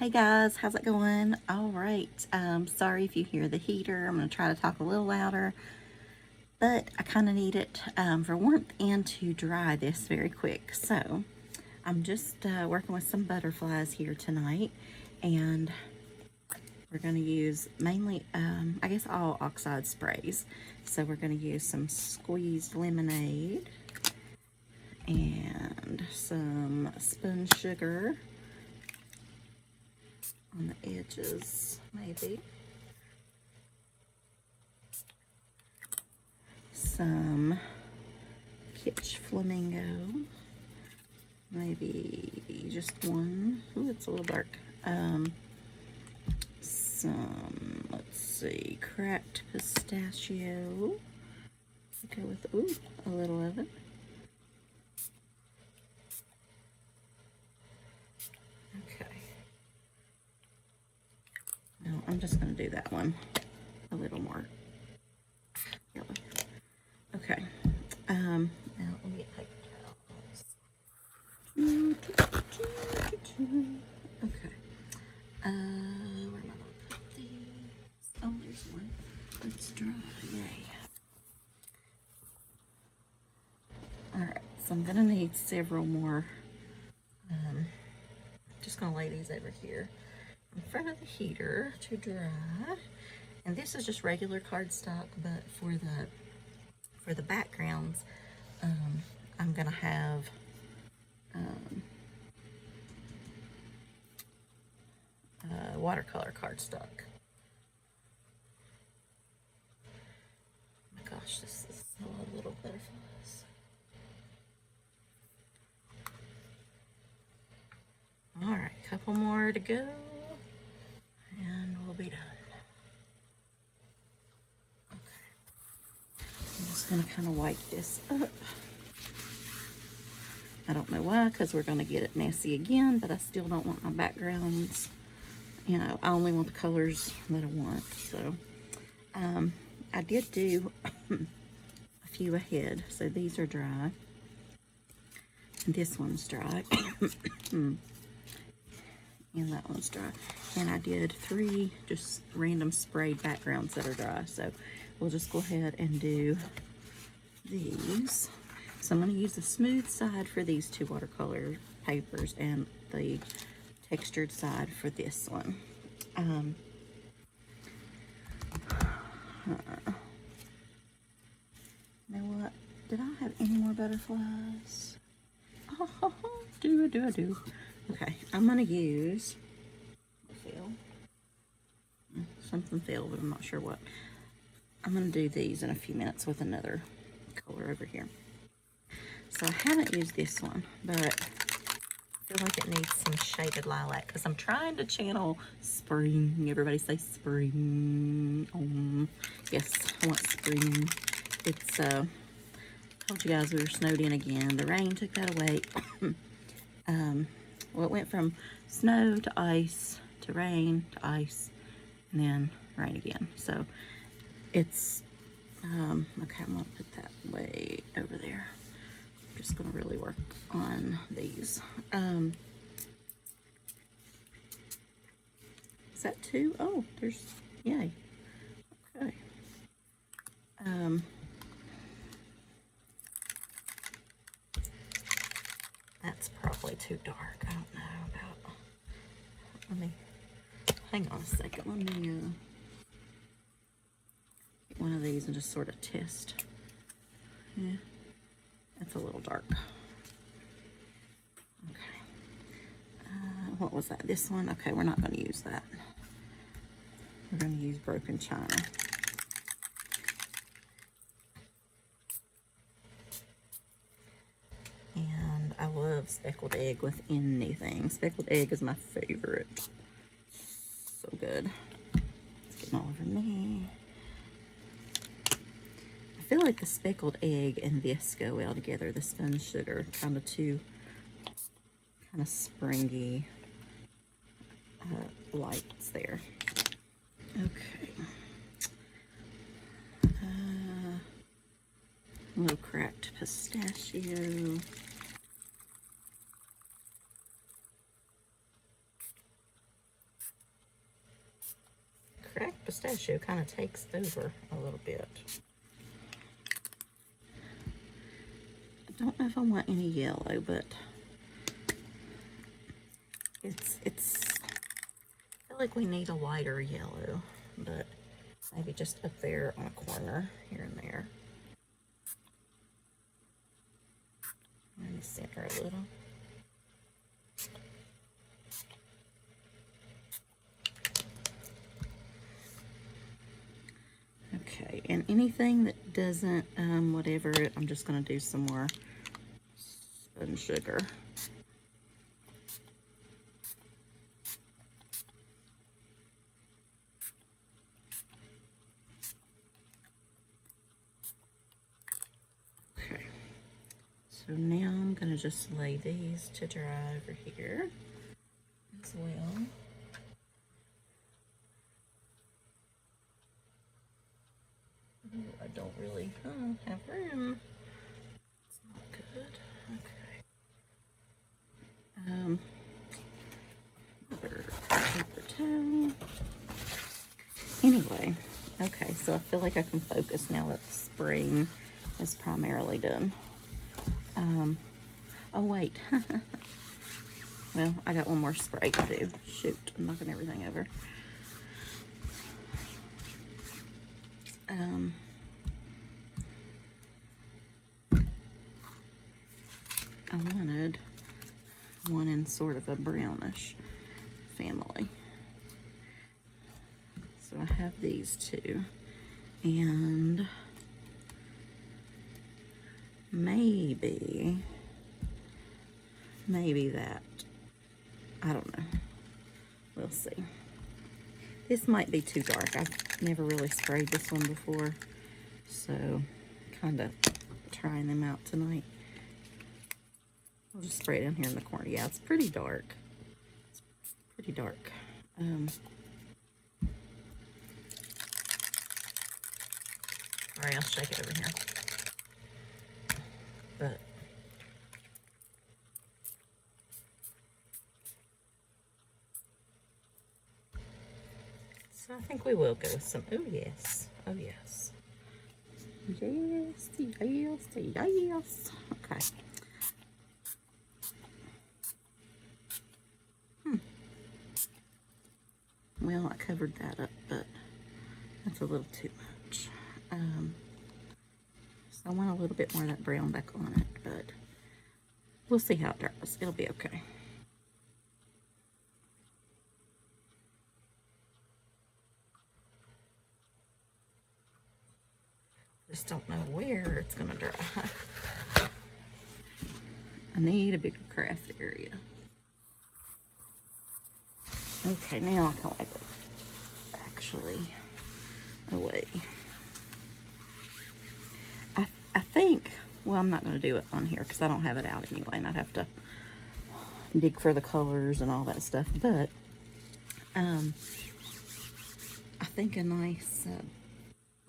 Hey guys, how's it going? All right. Sorry if you hear the heater. I'm going to try to talk a little louder, but I kind of need it for warmth and to dry this very quick. So I'm just working with some butterflies here tonight, and we're going to use mainly, I guess, all oxide sprays. So we're going to use some squeezed lemonade and some spun sugar on the edges, maybe. Some Kitsch Flamingo, maybe just one. Ooh, it's a little dark. Some, let's see, cracked pistachio. Go with, ooh, a little of it. Okay. No, I'm just going to do that one a little more yellow. Okay. Now let me get paper towels. Okay. Where am I going to put these? Oh, there's one. Let's dry. Yay. Alright, so I'm going to need several more. Just going to lay these over here in front of the heater to dry. And this is just regular cardstock, but for the backgrounds, I'm going to have watercolor cardstock. Oh my gosh, this is a little butterflies. All right, a couple more to go, and we'll be done. Okay. I'm just gonna kind of wipe this up. I don't know why, because we're gonna get it messy again, but I still don't want my backgrounds. You know, I only want the colors that I want. So I did do a few ahead. So these are dry. And this one's dry. And that one's dry. And I did 3 just random sprayed backgrounds that are dry. So we'll just go ahead and do these. So I'm going to use the smooth side for these 2 watercolor papers and the textured side for this one. You know what? Did I have any more butterflies? Oh, do. Okay, I'm gonna use something fell, but I'm not sure what. I'm gonna do these in a few minutes with another color over here. So I haven't used this one, but I feel like it needs some shaded lilac because I'm trying to channel spring. Everybody say spring. Yes, I want spring. It's told you guys we were snowed in again. The rain took that away. Well, it went from snow to ice to rain to ice and then rain again. So it's okay. I'm gonna put that way over there. I'm just gonna really work on these. Is that 2? Oh, there's, yay. Okay. That's probably too dark. I don't know about, let me, hang on a second. Let me get one of these and just sort of test. Yeah, that's a little dark. Okay. What was that? This one? Okay, we're not going to use that. We're going to use Broken China. And I love speckled egg with anything. Speckled egg is my favorite. So good. It's getting all over me. I feel like the speckled egg and this go well together. The spun sugar, kind of two, kind of springy lights there. Okay. A little cracked pistachio. pistachio kind of takes over a little bit. I don't know if I want any yellow, but it's I feel like we need a lighter yellow, but maybe just up there on a corner here and there. Maybe center a little. Okay, and anything that doesn't, whatever, I'm just going to do some more spun sugar. Okay, so now I'm going to just lay these to dry over here as well. I don't really have room. It's not good. Okay. Another paper towel. Anyway, okay, so I feel like I can focus now that the spraying is primarily done. Oh wait. Well, I got one more spray to do. Shoot, I'm knocking everything over. I wanted one in sort of a brownish family. So I have these two. And maybe that. I don't know. We'll see. This might be too dark. I've never really sprayed this one before. So, kind of trying them out tonight. I'll just spray it down here in the corner. Yeah, it's pretty dark. It's pretty dark. Alright, I'll shake it over here. But so I think we will go with some. Oh yes. Oh yes. Yes, yes, yes. Okay. Well, I covered that up, but that's a little too much. So I want a little bit more of that brown back on it, but we'll see how it dries. It'll be okay. Just don't know where it's gonna dry. I need a bigger craft area. Okay, now I can wipe it actually away. I think, well, I'm not going to do it on here because I don't have it out anyway, and I'd have to dig for the colors and all that stuff, but I think a nice,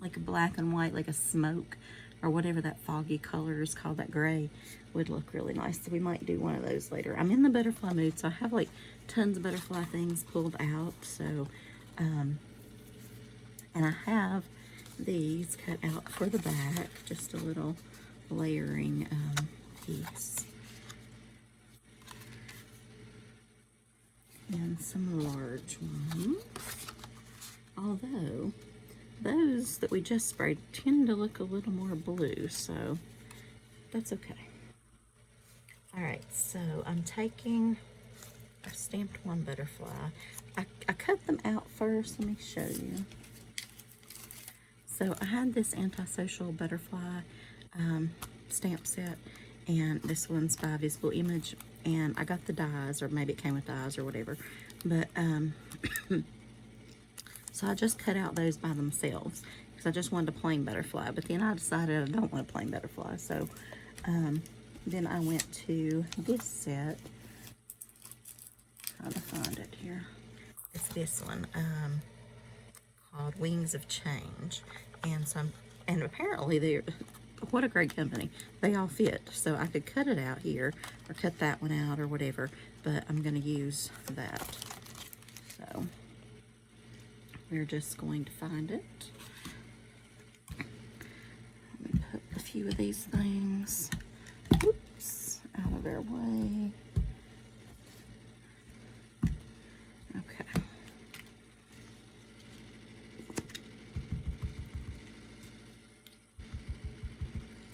like a black and white, like a smoke, or whatever that foggy color is called, that gray, would look really nice. So we might do one of those later. I'm in the butterfly mood, so I have like tons of butterfly things pulled out. So, and I have these cut out for the back, just a little layering piece. And some large ones. Although, those that we just sprayed tend to look a little more blue, so that's okay. Alright, so I've stamped one butterfly. I cut them out first. Let me show you. So I had this Antisocial butterfly stamp set, and this one's by Visible Image, and I got the dies, or maybe it came with dies or whatever, but so I just cut out those by themselves because I just wanted a plain butterfly, but then I decided I don't want a plain butterfly, so then I went to this set. Trying to find it here. It's this one called Wings of Change, and apparently they're, what a great company. They all fit, so I could cut it out here or cut that one out or whatever, but I'm going to use that. So we're just going to find it. Let me put a few of these things, oops, out of their way. Okay.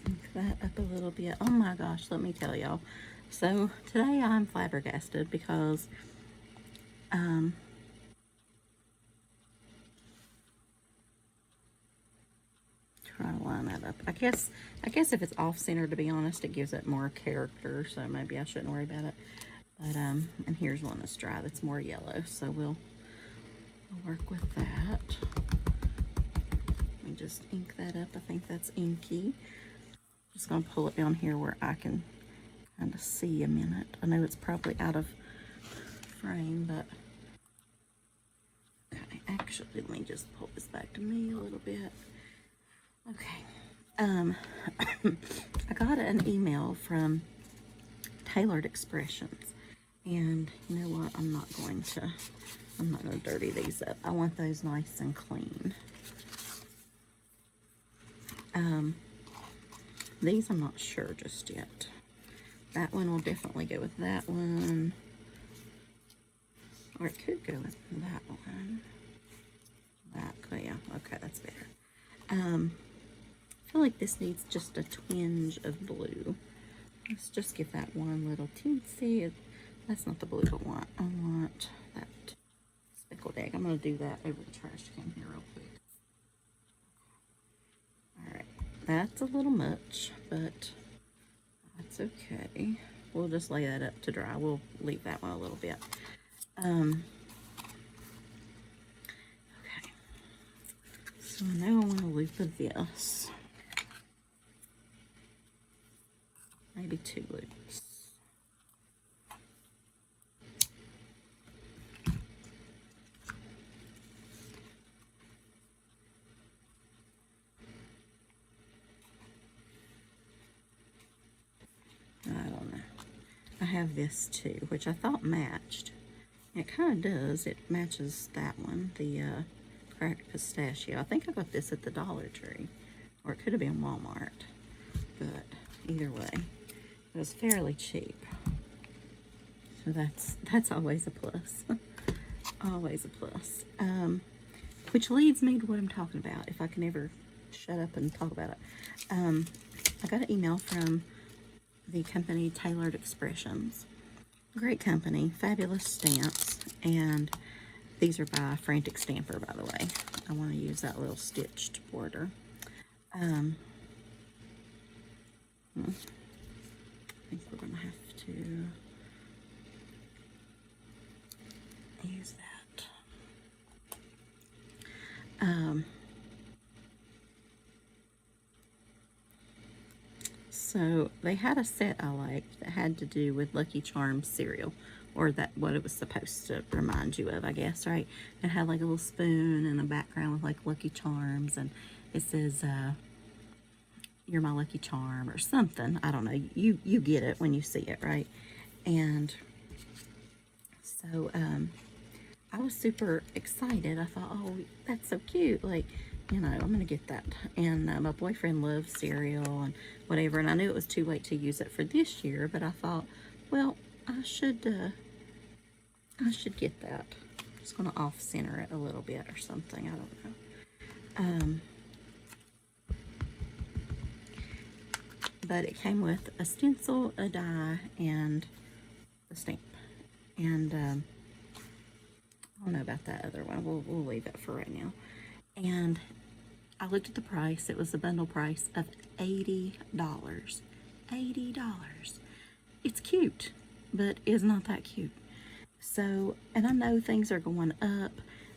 Ink that up a little bit. Oh my gosh, let me tell y'all. So today I'm flabbergasted because try to line that up. I guess if it's off center, to be honest, it gives it more character, so maybe I shouldn't worry about it. But and here's one that's dry that's more yellow, so we'll work with that. Let me just ink that up. I think that's inky. Just gonna pull it down here where I can kind of see a minute. I know it's probably out of frame, but okay, actually let me just pull this back to me a little bit. Okay. I got an email from Tailored Expressions, and you know what, I'm not going to dirty these up. I want those nice and clean. These I'm not sure just yet. That one will definitely go with that one. Or it could go with that one. That, yeah, okay, that's better. I feel like this needs just a twinge of blue. Let's just give that one little teensy. That's not the blue I want. I want that speckled egg. I'm going to do that over the trash can here real quick. Alright, that's a little much, but that's okay. We'll just lay that up to dry. We'll leave that one a little bit. Okay. So now I want a loop of this. Maybe 2 loops. I don't know. I have this too, which I thought matched. It kind of does. It matches that one, the cracked pistachio. I think I got this at the Dollar Tree, or it could have been Walmart. But either way, it was fairly cheap. So that's always a plus. Always a plus. Which leads me to what I'm talking about, if I can ever shut up and talk about it. I got an email from the company Tailored Expressions. Great company, fabulous stamps, and these are by Frantic Stamper, by the way. I want to use that little stitched border. I think we're going to have to use that. So they had a set I liked that had to do with Lucky Charms cereal, or that what it was supposed to remind you of, I guess, right? It had like a little spoon and a background with like Lucky Charms, and it says, "You're my lucky charm," or something. I don't know. You get it when you see it, right? And so I was super excited. I thought, oh, that's so cute. Like, you know, I'm gonna get that. And my boyfriend loves cereal and whatever, and I knew it was too late to use it for this year, but I thought, well, I should get that. Just gonna off center it a little bit or something. I don't know. But it came with a stencil, a die, and a stamp. And I don't know about that other one. We'll leave it for right now. And I looked at the price. It was a bundle price of $80. $80. It's cute, but it's not that cute. So, and I know things are going up,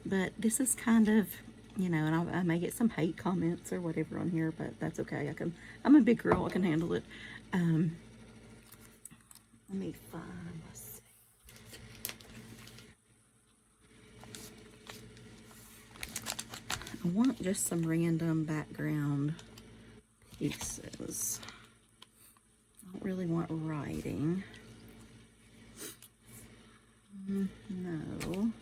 but this is kind of, you know, and I may get some hate comments or whatever on here, but that's okay. I'm a big girl. I can handle it. Let me find, let's see. I want just some random background pieces. I don't really want writing. No.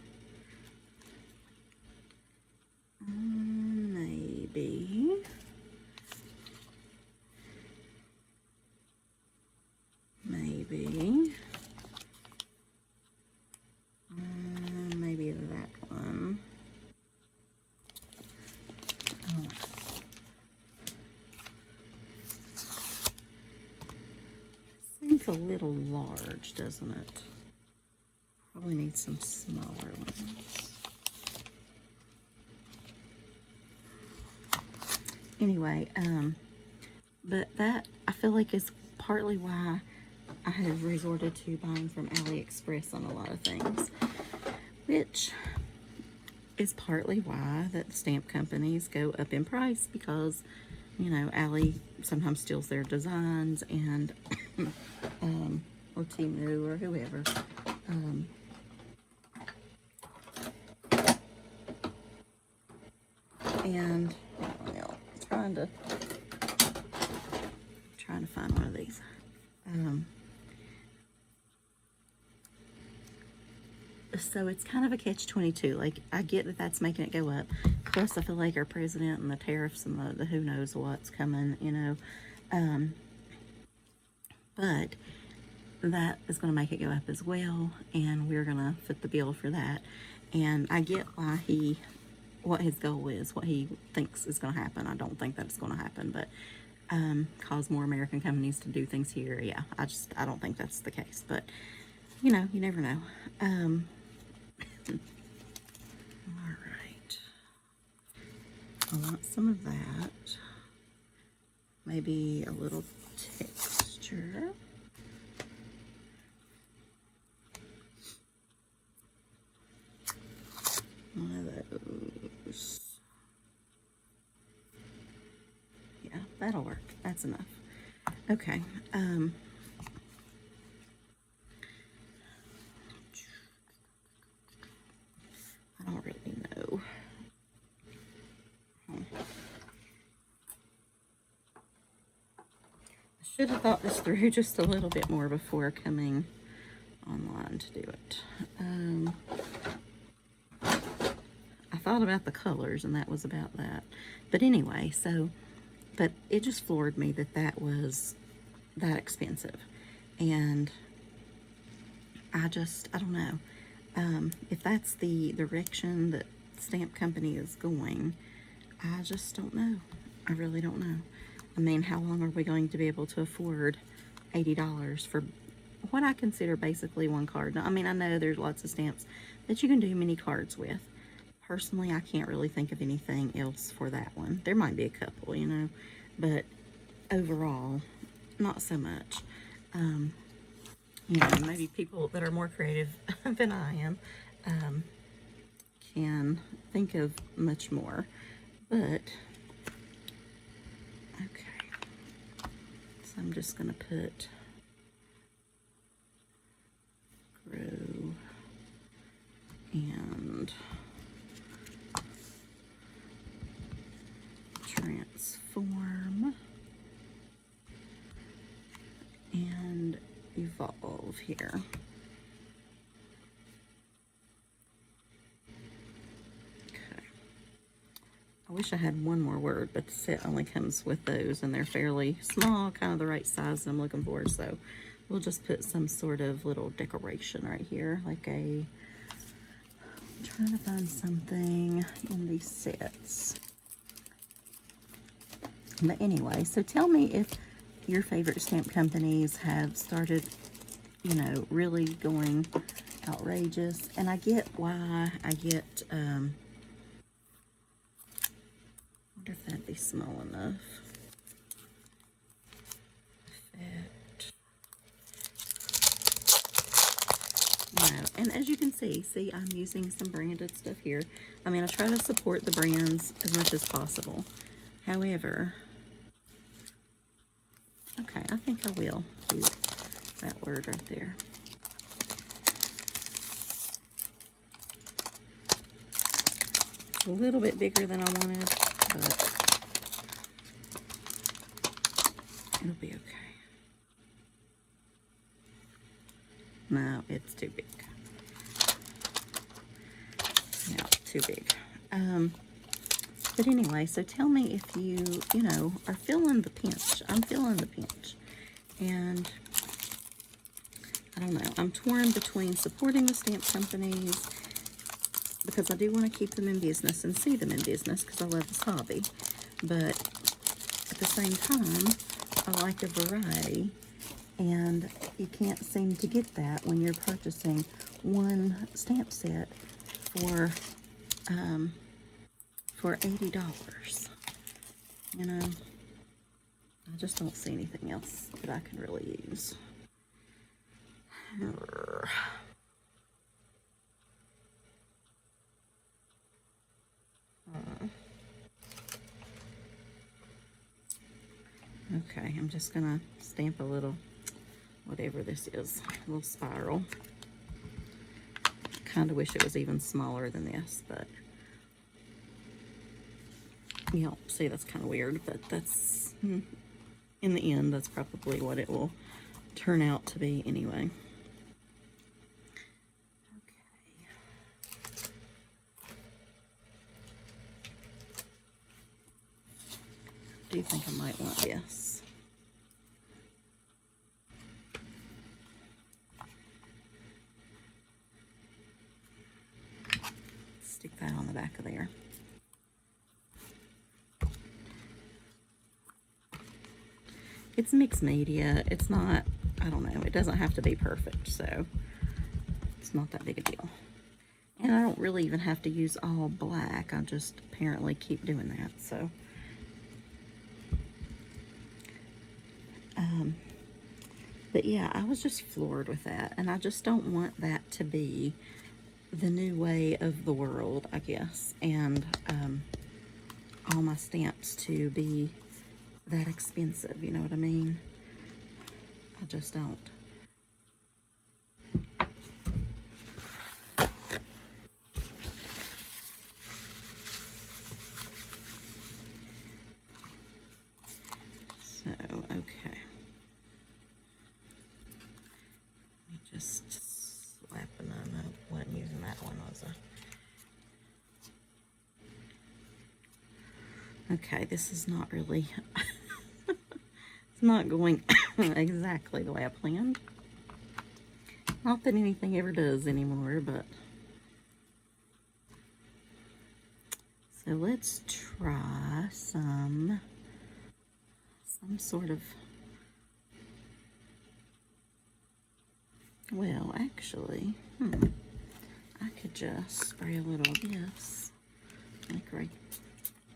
seems a little large, doesn't it? Probably need some smaller ones. Anyway, but that, I feel like, is partly why I have resorted to buying from AliExpress on a lot of things, which is partly why that the stamp companies go up in price, because, you know, Ali sometimes steals their designs, and or Temu or whoever. And trying to find one of these. So it's kind of a catch-22. Like, I get that that's making it go up. Plus, I feel like our president and the tariffs and the who knows what's coming, you know. But that is going to make it go up as well, and we're going to foot the bill for that. And I get why what his goal is, what he thinks is going to happen. I don't think that's going to happen, but cause more American companies to do things here. Yeah, I don't think that's the case, but you know, you never know. All right, I want some of that. Maybe a little texture. One of those. Yeah, that'll work. That's enough. Okay. I don't really know. I should have thought this through just a little bit more before coming online to do it. I thought about the colors, and that was about that. But anyway, but it just floored me that that was that expensive. And I don't know. If that's the direction that stamp company is going, I just don't know. I really don't know. I mean, how long are we going to be able to afford $80 for what I consider basically one card? Now, I mean, I know there's lots of stamps that you can do mini cards with. Personally, I can't really think of anything else for that one. There might be a couple, you know, but overall, not so much. You know, maybe people that are more creative than I am can think of much more. But, okay. So I'm just going to put grow and transform and evolve here. Okay. I wish I had one more word, but the set only comes with those, and they're fairly small, kind of the right size I'm looking for. So we'll just put some sort of little decoration right here, like I'm trying to find something in these sets. But anyway, so tell me if your favorite stamp companies have started, you know, really going outrageous. And I get why. I get, I wonder if that'd be small enough. Fit. No, and as you can see, I'm using some branded stuff here. I mean, I try to support the brands as much as possible. However, okay, I think I will do that word right there. It's a little bit bigger than I wanted, but it'll be okay. No, it's too big. No, too big. But anyway, so tell me if you know, are feeling the pinch. I'm feeling the pinch. And I don't know. I'm torn between supporting the stamp companies, because I do want to keep them in business and see them in business because I love this hobby. But at the same time, I like a variety. And you can't seem to get that when you're purchasing one stamp set for $80. You know, I just don't see anything else that I can really use. Okay, I'm just gonna stamp a little, whatever this is, a little spiral. Kind of wish it was even smaller than this, but you know, see, that's kind of weird, but that's, in the end, that's probably what it will turn out to be anyway. I do think I might want this. Stick that on the back of there. It's mixed media. It's not, I don't know, it doesn't have to be perfect, so it's not that big a deal. And I don't really even have to use all black. I just apparently keep doing that, so. But yeah, I was just floored with that, and I just don't want that to be the new way of the world, I guess, and all my stamps to be that expensive, you know what I mean? I just don't. So, okay. Let me just slap another. I wasn't using that one, was I? Okay, this is not really, it's not going exactly the way I planned. Not that anything ever does anymore, but. So let's try some sort of, well, actually, I could just spray a little of this, like right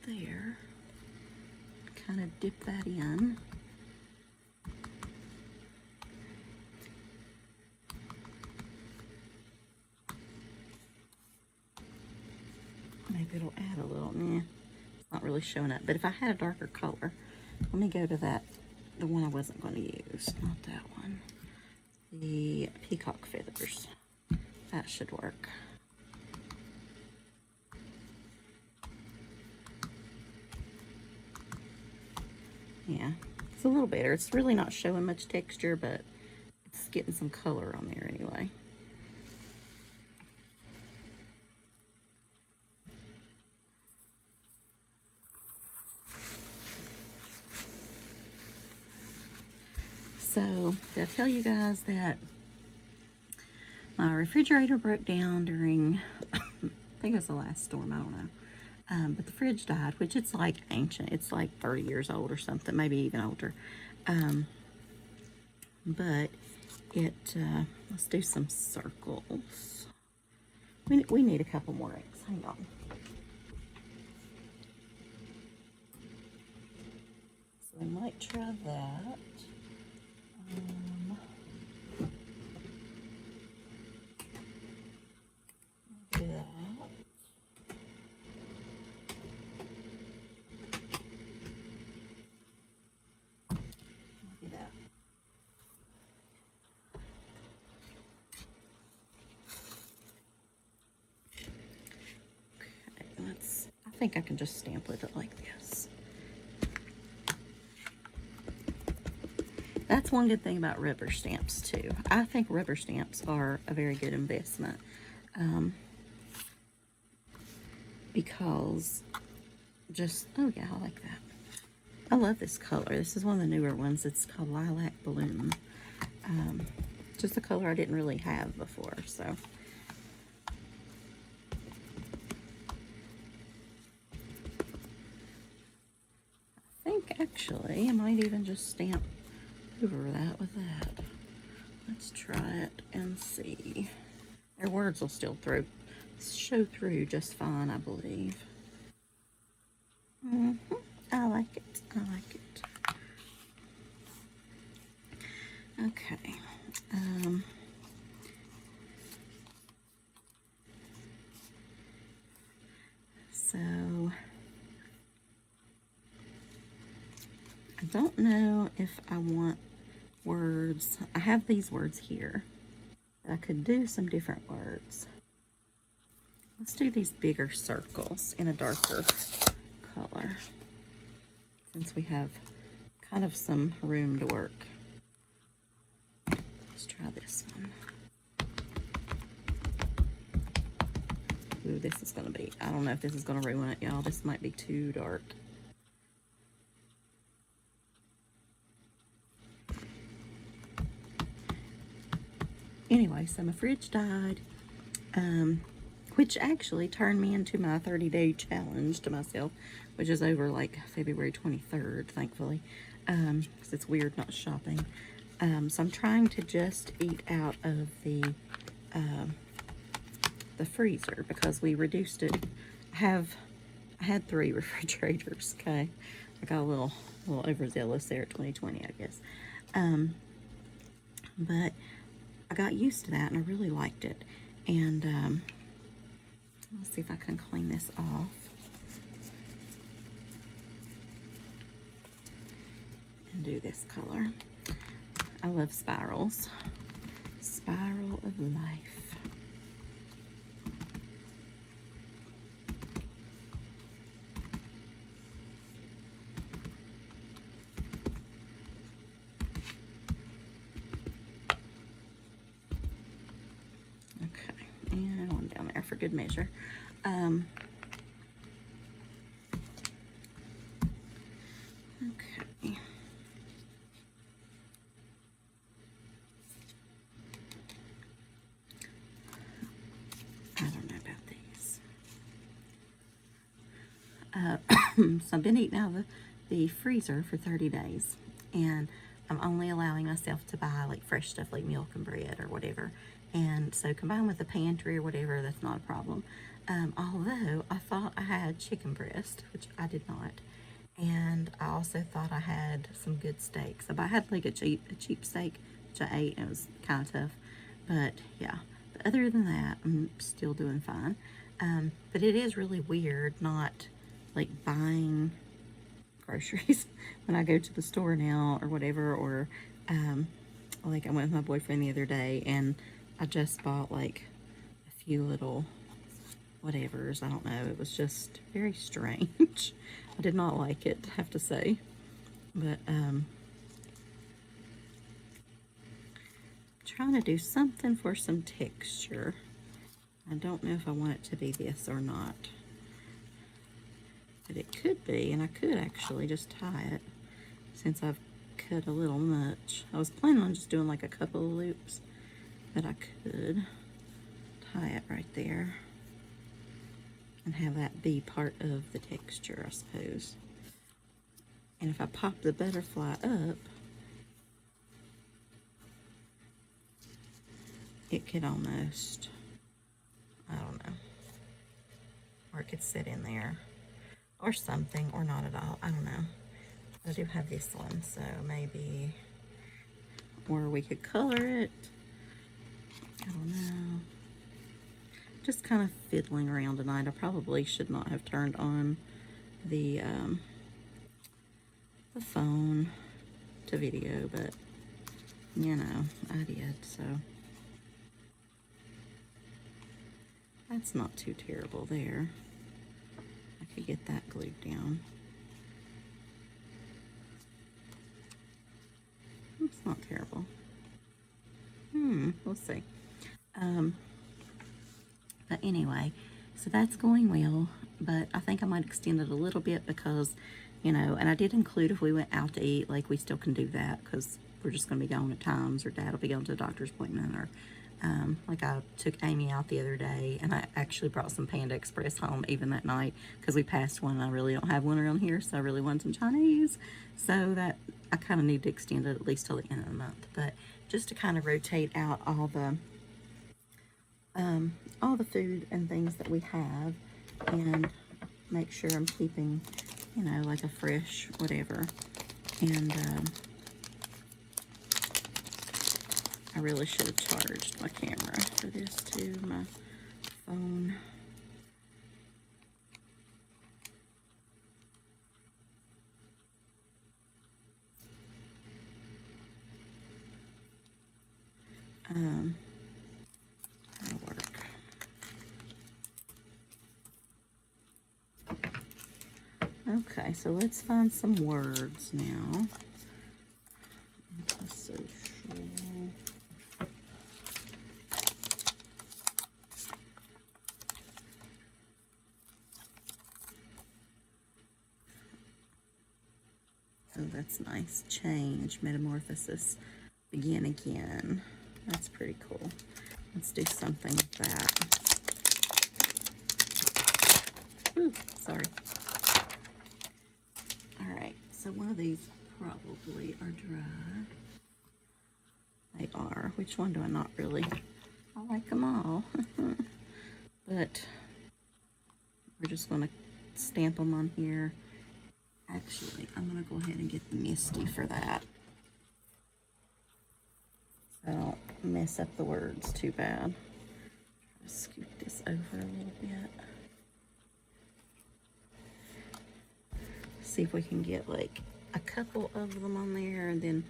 there, kind of dip that in. Maybe it'll add a little, it's not really showing up, but if I had a darker color, let me go to that, the one I wasn't going to use, not that one, the peacock feathers. That should work. Yeah, it's a little better. It's really not showing much texture, but it's getting some color on there anyway. So, did I tell you guys that my refrigerator broke down during, I think it was the last storm, I don't know. But the fridge died, which it's like ancient. It's like 30 years old or something, maybe even older. But it, let's do some circles. We need a couple more eggs. Hang on. So we might try that. Do that. Do that. Okay, I think I can just stamp with it like this. That's one good thing about rubber stamps too. I think rubber stamps are a very good investment. Because just, oh yeah, I like that. I love this color. This is one of the newer ones. It's called Lilac Balloon. Just a color I didn't really have before, so. I think actually I might even just stamp over that with that. Let's try it and see. Their words will still show through just fine, I believe. I like it. I like it. Okay. So I don't know if I want words. I have these words here. I could do some different words. Let's do these bigger circles in a darker color, since we have kind of some room to work. Let's try this one. Ooh, this is going to be, I don't know if this is going to ruin it, y'all. This might be too dark. Anyway, so my fridge died, which actually turned me into my 30-day challenge to myself, which is over like February 23rd, thankfully, because it's weird not shopping. So I'm trying to just eat out of the freezer because we reduced it. I had 3 refrigerators, okay? I got a little overzealous there at 2020, I guess. But I got used to that and I really liked it. And let's see if I can clean this off. And do this color. I love spirals. Spiral of life. Okay, and one down there for good measure. Okay. I don't know about these. So I've been eating out of the freezer for 30 days, and I'm only allowing myself to buy like fresh stuff like milk and bread or whatever. And so combined with the pantry or whatever, that's not a problem. Although I thought I had chicken breast, which I did not. And I also thought I had some good steaks. So I had like a cheap steak, which I ate, and it was kind of tough. But yeah, but other than that, I'm still doing fine. But it is really weird not like buying groceries when I go to the store now or whatever, or like I went with my boyfriend the other day and I just bought like a few little whatevers. I don't know. It was just very strange. I did not like it, I have to say. But trying to do something for some texture. I don't know if I want it to be this or not. But it could be, and I could actually just tie it since I've cut a little much. I was planning on just doing like a couple of loops, but I could tie it right there and have that be part of the texture, I suppose. And if I pop the butterfly up, it could almost, I don't know, or it could sit in there or something, or not at all. I don't know. I do have this one, so maybe, or we could color it. I don't know. Just kind of fiddling around tonight. I probably should not have turned on the phone to video, but you know, I did, so that's not too terrible there. I could get that glued down. It's not terrible. We'll see. But anyway, so that's going well, but I think I might extend it a little bit because, you know, and I did include if we went out to eat, like we still can do that because we're just going to be going at times, or Dad will be going to a doctor's appointment, or like I took Amy out the other day and I actually brought some Panda Express home even that night because we passed one and I really don't have one around here, so I really wanted some Chinese. So that I kind of need to extend it at least till the end of the month, but just to kind of rotate out all the food and things that we have, and make sure I'm keeping, you know, like a fresh whatever. And I really should have charged my camera for this too, my phone. That'll work. Okay, so let's find some words now. Social. Oh, that's nice. Change, metamorphosis, begin again. That's pretty cool. Let's do something with that. Ooh, sorry. All right, so one of these probably are dry. They are. Which one do I not really? I like them all. But we're just going to stamp them on here. Actually, I'm going to go ahead and get the Misty for that, so I don't mess up the words too bad. Try to scoot this over a little bit. See if we can get like a couple of them on there, and then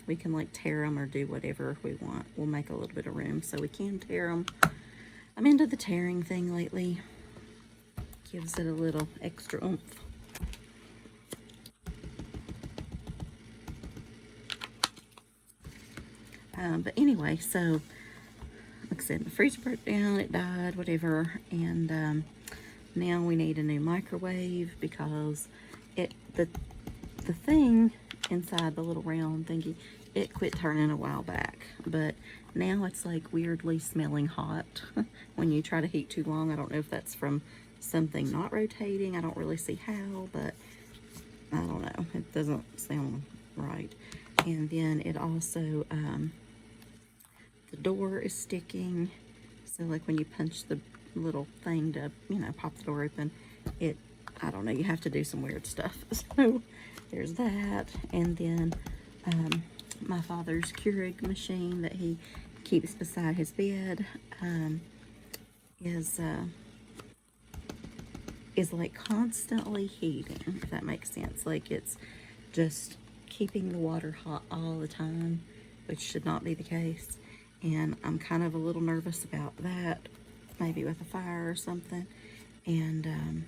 we can like tear them or do whatever we want. We'll make a little bit of room so we can tear them. I'm into the tearing thing lately. Gives it a little extra oomph. But anyway, so like I said, the freezer broke down, it died, whatever, and now we need a new microwave because the thing inside the little round thingy, it quit turning a while back, but now it's like weirdly smelling hot when you try to heat too long. I don't know if that's from something not rotating. I don't really see how, but I don't know. It doesn't sound right. And then it also, the door is sticking. So like when you punch the little thing to, you know, pop the door open, I don't know, you have to do some weird stuff. So there's that. And then my father's Keurig machine that he keeps beside his bed is like constantly heating, if that makes sense. Like it's just keeping the water hot all the time, which should not be the case. And I'm kind of a little nervous about that, maybe with a fire or something. And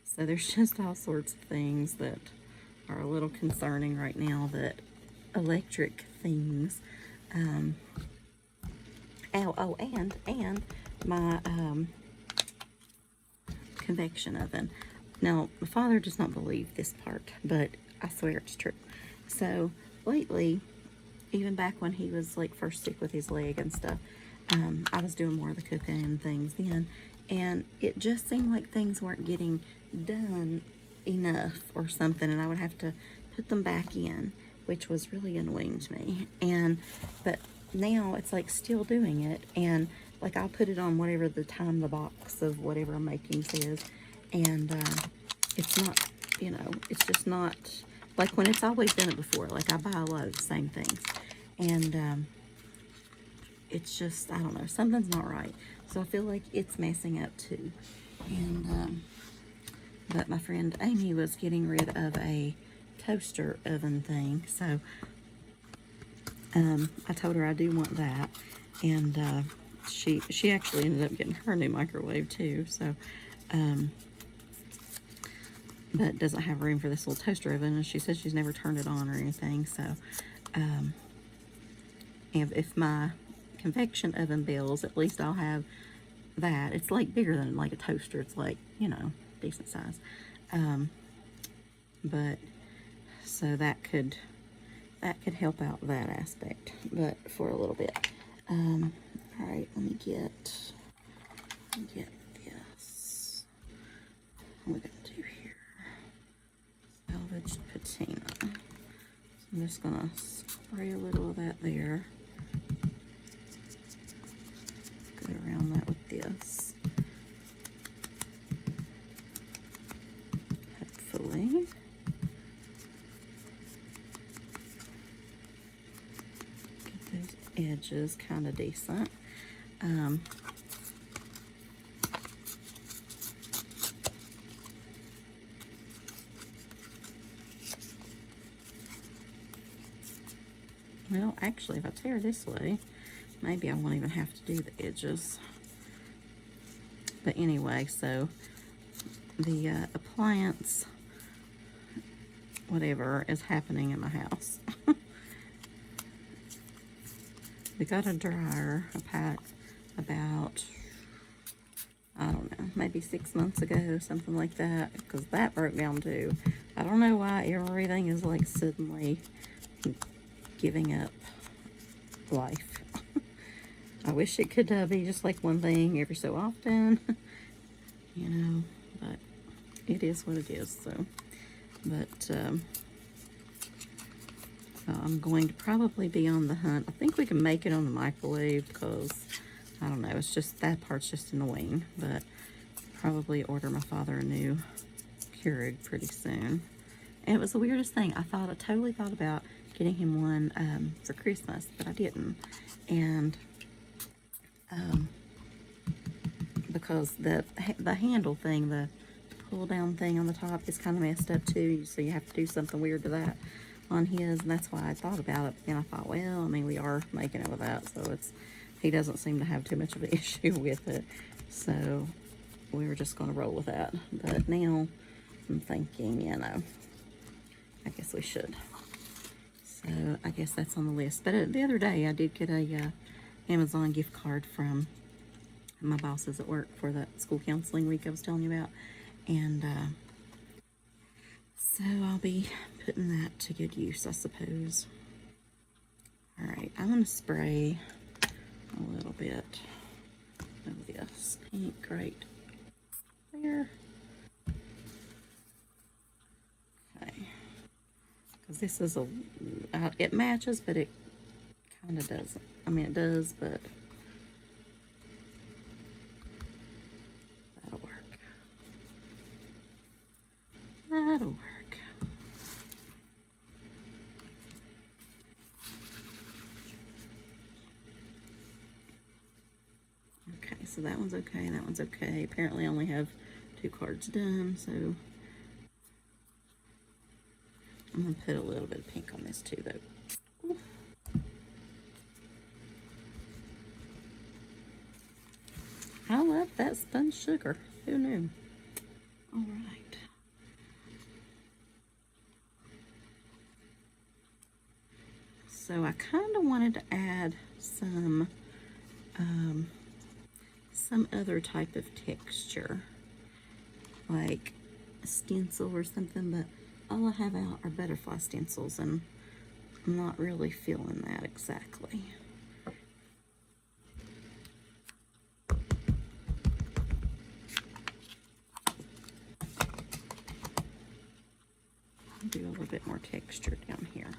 so there's just all sorts of things that are a little concerning right now, that electric things. And my convection oven. Now, my father does not believe this part, but I swear it's true. So lately, even back when he was like first sick with his leg and stuff, I was doing more of the cooking and things then, and it just seemed like things weren't getting done enough or something, and I would have to put them back in, which was really annoying to me. But now it's like still doing it, and like I'll put it on whatever the time the box of whatever I'm making says, and it's not, you know, it's just not like when it's always done it before. Like I buy a lot of the same things, and it's just, I don't know, something's not right. So I feel like it's messing up too. And but my friend Amy was getting rid of a toaster oven thing, so I told her I do want that, and she actually ended up getting her new microwave too. So but doesn't have room for this little toaster oven, and she said she's never turned it on or anything. So if my convection oven bills, at least I'll have that. It's like bigger than like a toaster. It's like, you know, decent size. But so that could help out that aspect, but for a little bit. All right, let me get this. What are we gonna do here? Salvaged patina. I'm just gonna spray a little of that there. Go around that with this. Hopefully. Get those edges kind of decent. Well, actually, if I tear this way, maybe I won't even have to do the edges. But anyway, so the appliance, whatever, is happening in my house. We got a dryer, a pack, about, I don't know, maybe 6 months ago, something like that, because that broke down too. I don't know why everything is like suddenly giving up life. I wish it could be just like one thing every so often, you know, but it is what it is. So, but I'm going to probably be on the hunt. I think we can make it on the microwave because, I don't know, it's just, that part's just annoying, but probably order my father a new Keurig pretty soon. And it was the weirdest thing. I totally thought about getting him one for Christmas, but I didn't. And because the handle thing, the pull down thing on the top is kind of messed up too, so you have to do something weird to that on his, and that's why I thought about it. And I thought, well, I mean, we are making it with that, so he doesn't seem to have too much of an issue with it, so we were just going to roll with that. But now I'm thinking, you know, I guess we should. So I guess that's on the list. But the other day I did get a Amazon gift card from my bosses at work for that school counseling week I was telling you about. And so I'll be putting that to good use, I suppose. Alright, I'm going to spray a little bit of this pink right there. Okay. Because this is it matches, but it kind of doesn't. I mean, it does, but that'll work. That'll work. Okay, so that one's okay, that one's okay. Apparently I only have 2 cards done, so I'm going to put a little bit of pink on this too, though. Ooh. I love that spun sugar. Who knew? All right. So I kind of wanted to add some other type of texture, like a stencil or something, but all I have out are butterfly stencils, and I'm not really feeling that exactly. I'll do a little bit more texture down here.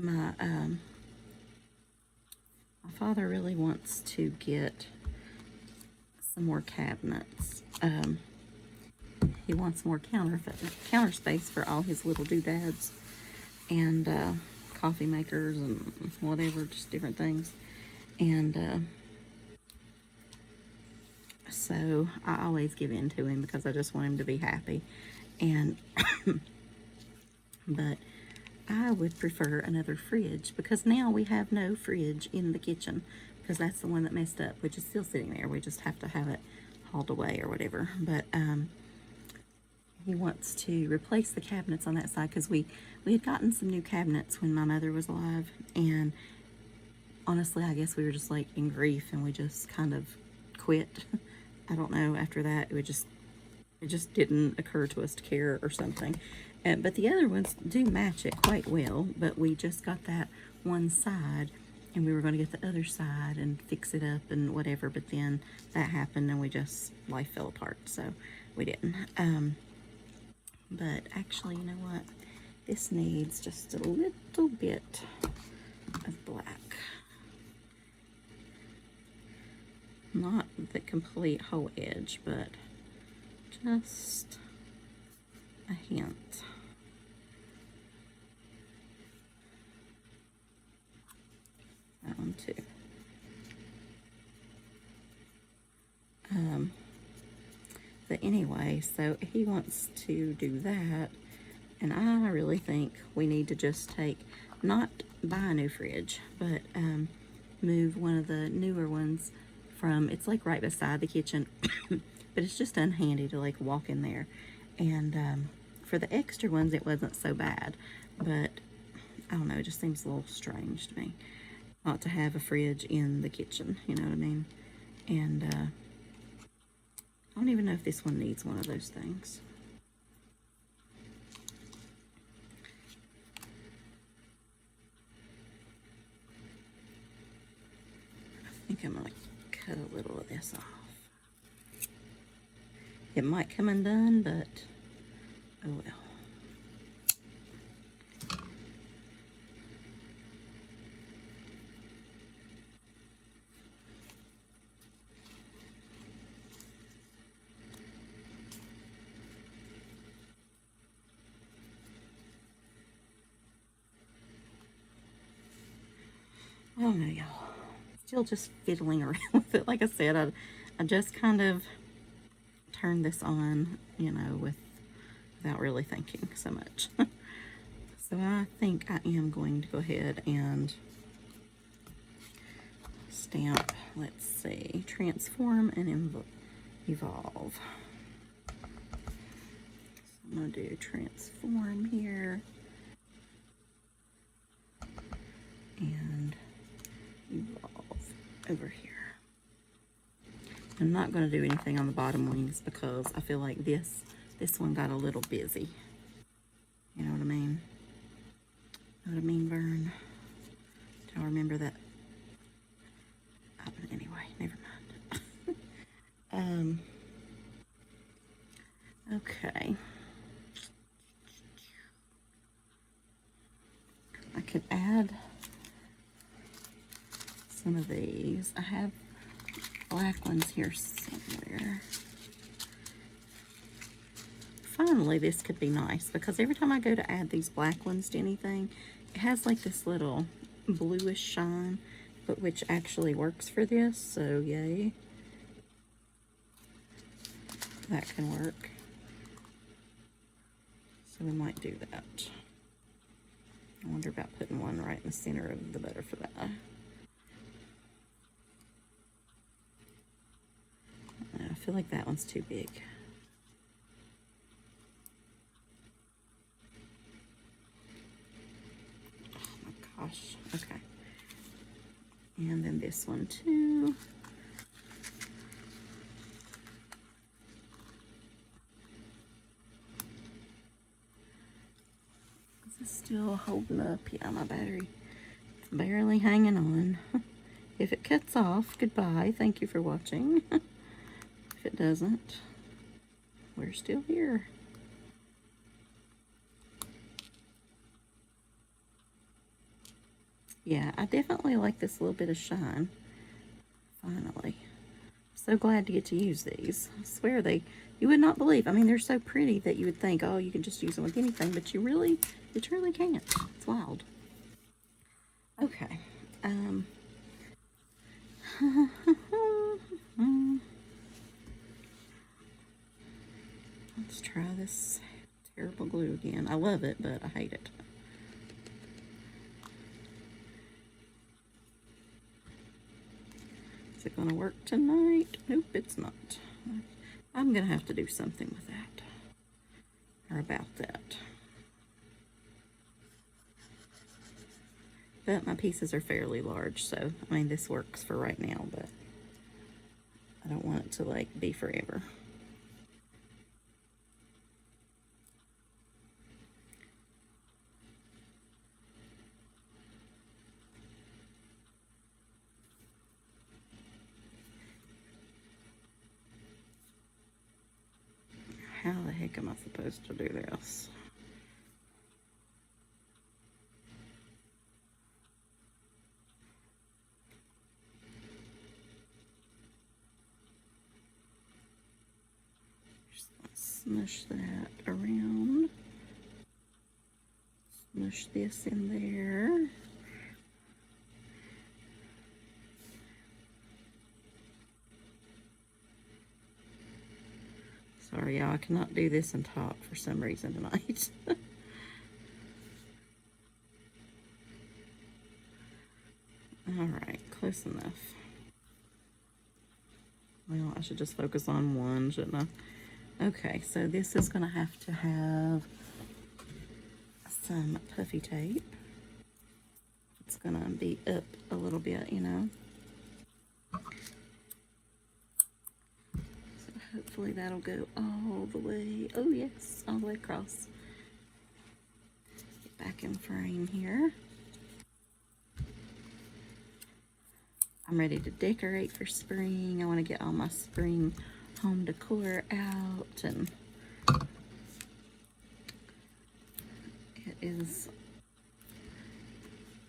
My father really wants to get some more cabinets. He wants more counter space for all his little doodads and coffee makers and whatever, just different things. And so I always give in to him because I just want him to be happy. And but I would prefer another fridge, because now we have no fridge in the kitchen, because that's the one that messed up, which is still sitting there. We just have to have it hauled away or whatever. But he wants to replace the cabinets on that side, because we had gotten some new cabinets when my mother was alive, and honestly I guess we were just like in grief and we just kind of quit. I don't know, after that it would just It just didn't occur to us to care or something. But the other ones do match it quite well, but we just got that one side, and we were going to get the other side and fix it up and whatever, but then that happened and life fell apart, so we didn't. But actually, you know what? This needs just a little bit of black. Not the complete whole edge, but just a hint. That one too. But anyway, so he wants to do that, and I really think we need to just not buy a new fridge, but move one of the newer ones from, it's like right beside the kitchen, but it's just unhandy to like walk in there. And for the extra ones, it wasn't so bad, but I don't know, it just seems a little strange to me not to have a fridge in the kitchen, you know what I mean? And I don't even know if this one needs one of those things. I think I'm gonna cut a little of this off. It might come undone, but oh well. I don't know, y'all. Still just fiddling around with it. Like I said, I just kind of turned this on, you know, without really thinking so much. So I think I am going to go ahead and stamp, let's see, transform and evolve. So I'm going to do transform here and evolve over here. I'm not going to do anything on the bottom wings because I feel like this one got a little busy. You know what I mean? Know what I mean, Vern? Do y'all remember that? Oh, but anyway, never mind. Okay. I could add some of these. I have black ones here somewhere. Finally, this could be nice because every time I go to add these black ones to anything, it has like this little bluish shine, but which actually works for this, so yay. That can work. So we might do that. I wonder about putting one right in the center of the butterfly. I feel like that one's too big. Oh my gosh. Okay. And then this one too. Is this still holding up? Yeah, my battery. It's barely hanging on. If it cuts off, goodbye. Thank you for watching. If it doesn't, we're still here. Yeah, I definitely like this little bit of shine. Finally. So glad to get to use these. I swear you would not believe. I mean, they're so pretty that you would think, oh, you can just use them with anything, but you truly can't. It's wild. Okay. Let's try this terrible glue again. I love it, but I hate it. Is it going to work tonight? Nope, it's not. I'm going to have to do something with that. Or about that. But my pieces are fairly large, so, I mean, this works for right now, but I don't want it to, like, be forever. heck am I supposed to do this? Just smush that around. Smush this in there. Sorry, y'all, I cannot do this and talk for some reason tonight. Alright, close enough. Well, I should just focus on one, shouldn't I? Okay, so this is going to have some puffy tape. It's going to be up a little bit, you know. So hopefully that'll go all the way, oh yes, all the way across. Get back in frame here. I'm ready to decorate for spring. I want to get all my spring home decor out, and it is,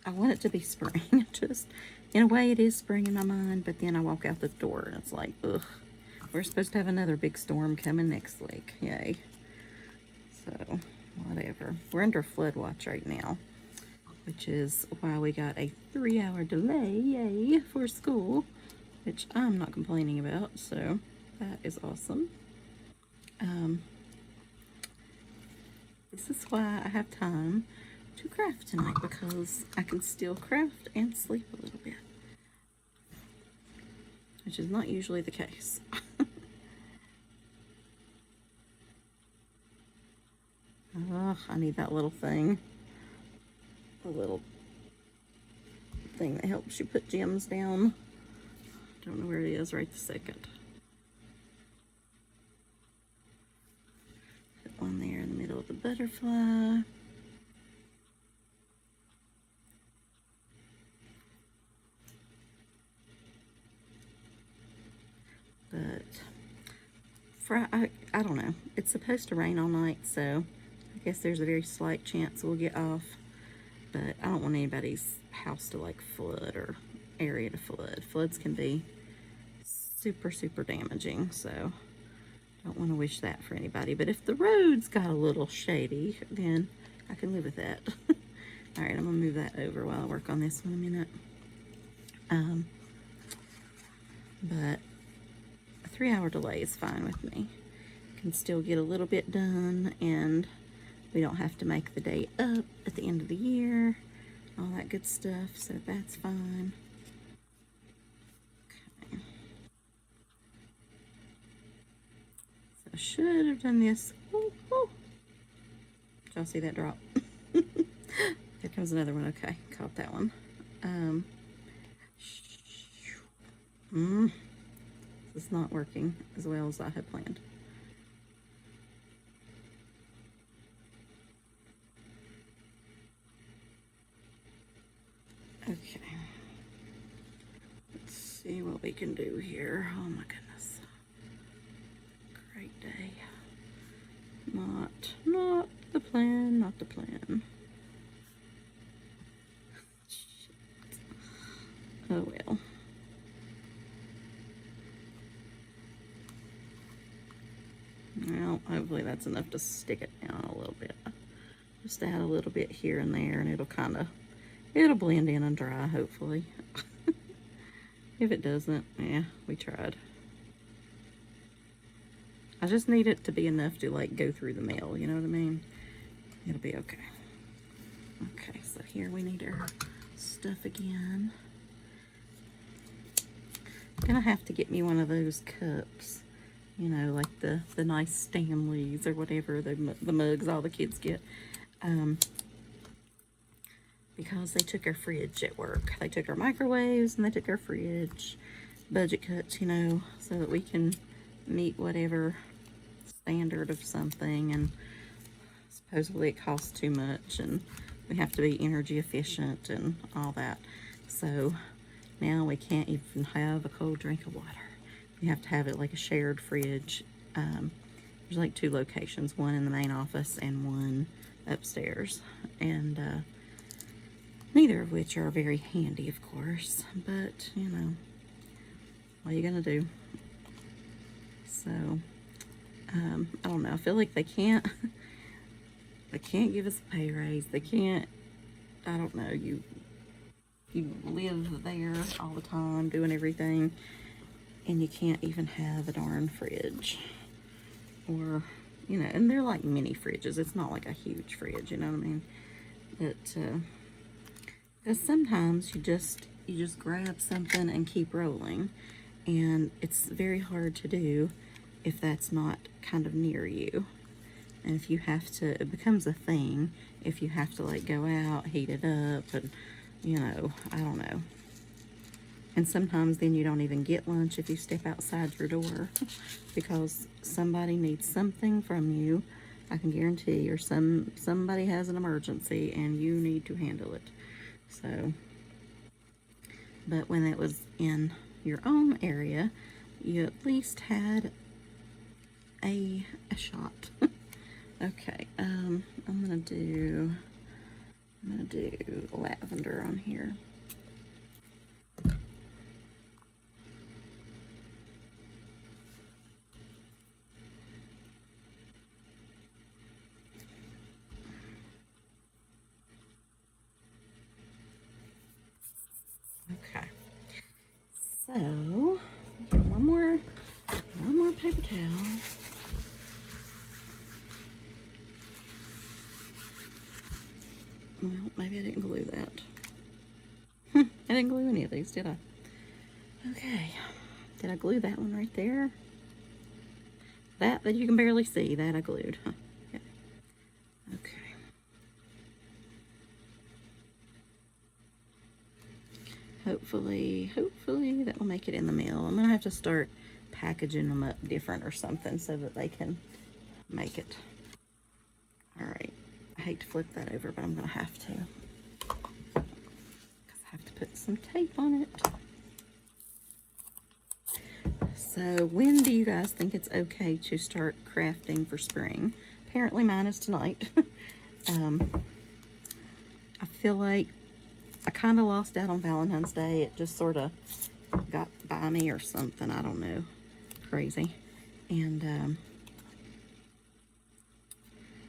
I want it to be spring. Just, in a way it is spring in my mind, but then I walk out the door and it's like, ugh, we're supposed to have another big storm coming next week. Yay. So, whatever. We're under flood watch right now, which is why we got a 3-hour delay, yay, for school, which I'm not complaining about, so that is awesome. This is why I have time to craft tonight, because I can still craft and sleep a little bit, which is not usually the case. Oh, I need that little thing. The little thing that helps you put gems down. Don't know where it is right this second. Put one there in the middle of the butterfly. But I don't know. It's supposed to rain all night, so I guess there's a very slight chance we'll get off. But I don't want anybody's house to like flood or area to flood. Floods can be super, super damaging, so don't want to wish that for anybody. But if the roads got a little shady, then I can live with that. All right, I'm gonna move that over while I work on this one a minute. But a 3-hour delay is fine with me. Can still get a little bit done, and we don't have to make the day up at the end of the year, all that good stuff, so that's fine. Okay. So I should have done this. Ooh, ooh. Did y'all see that drop? Here comes another one. Okay, caught that one. It's not working as well as I had planned. Okay, let's see what we can do here. Oh my goodness, great day. Not the plan, not the plan. Oh well. Well, hopefully that's enough to stick it down a little bit. Just add a little bit here and there, and it'll blend in and dry, hopefully. If it doesn't, yeah, we tried. I just need it to be enough to like go through the mail, you know what I mean? It'll be okay. Okay, so here we need our stuff again. I'm gonna have to get me one of those cups, you know, like the nice Stanleys or whatever, the mugs all the kids get. Because they took our fridge at work. They took our microwaves and they took our fridge. Budget cuts, you know, so that we can meet whatever standard of something, and supposedly it costs too much and we have to be energy efficient and all that. So now we can't even have a cold drink of water. We have to have it like a shared fridge There's like 2 locations, one in the main office and one upstairs. And neither of which are very handy, of course, but you know, what are you gonna do? So, I don't know. I feel like they can't give us a pay raise. They can't, I don't know, you live there all the time doing everything, and you can't even have a darn fridge. Or, you know, and they're like mini fridges. It's not like a huge fridge, you know what I mean? But, because sometimes you just grab something and keep rolling, and it's very hard to do if that's not kind of near you. And if you have to, it becomes a thing if you have to like go out, heat it up, and you know, I don't know. And sometimes then you don't even get lunch if you step outside your door because somebody needs something from you, I can guarantee, or somebody has an emergency and you need to handle it. So, but when it was in your own area, you at least had a shot. Okay, I'm gonna do lavender on here. Okay, so one more paper towel. Well, maybe I didn't glue that. I didn't glue any of these, did I? Okay, did I glue that one right there? That you can barely see, that I glued. Huh. Yeah. Okay. Hopefully that will make it in the mail. I'm gonna have to start packaging them up different or something so that they can make it. All right. I hate to flip that over, but I'm gonna have to. Because I have to put some tape on it. So when do you guys think it's okay to start crafting for spring? Apparently mine is tonight. I feel like I kind of lost out on Valentine's Day. It just sort of got by me or something. I don't know. Crazy. And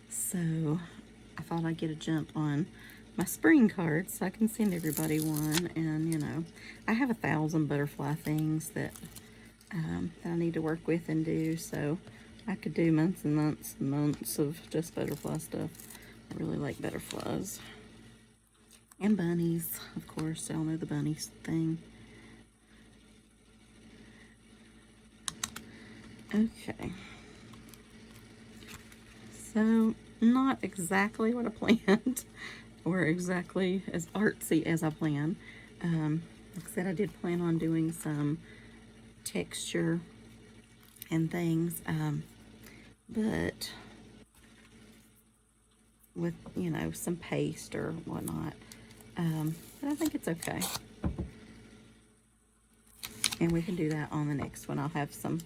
so I thought I'd get a jump on my spring cards so I can send everybody one. And, you know, I have 1,000 butterfly things that I need to work with and do. So I could do months and months and months of just butterfly stuff. I really like butterflies. And bunnies, of course. Y'all know the bunnies thing. Okay. So, not exactly what I planned, or exactly as artsy as I planned. Like I said, I did plan on doing some texture and things, but with, you know, some paste or whatnot. But I think it's okay. And we can do that on the next one. I'll have some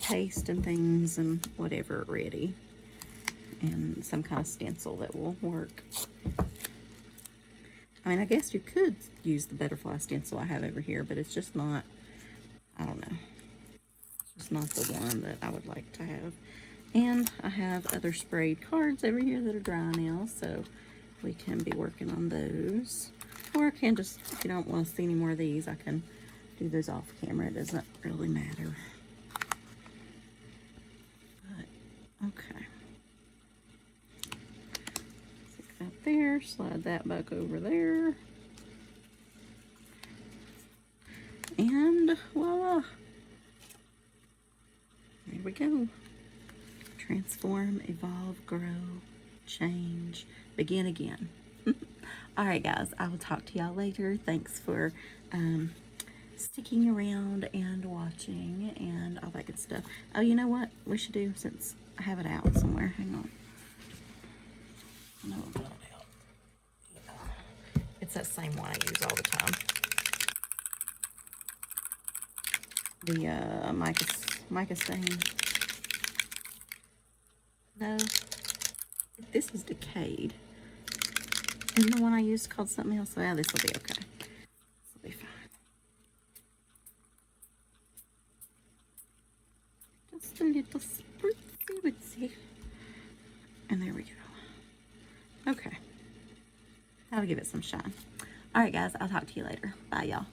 paste and things and whatever ready. And some kind of stencil that will work. I mean, I guess you could use the butterfly stencil I have over here, but it's just not, I don't know. It's just not the one that I would like to have. And I have other sprayed cards over here that are dry now, so we can be working on those. Or I can just, if you don't want to see any more of these, I can do those off camera. It doesn't really matter. But, okay. Stick that there, slide that back over there. And voila. There we go. Transform, evolve, grow, change, begin again. All right, guys, I will talk to y'all later. Thanks for sticking around and watching and all that good stuff. Oh, you know what we should do, since I have it out somewhere? Hang on. No, I've got it out. Yeah. It's that same one I use all the time. The mica stain. No, this is decayed. And the one I used called something else. Well, this will be okay. This will be fine. Just a little spritzy witsy. And there we go. Okay. That'll give it some shine. All right, guys. I'll talk to you later. Bye, y'all.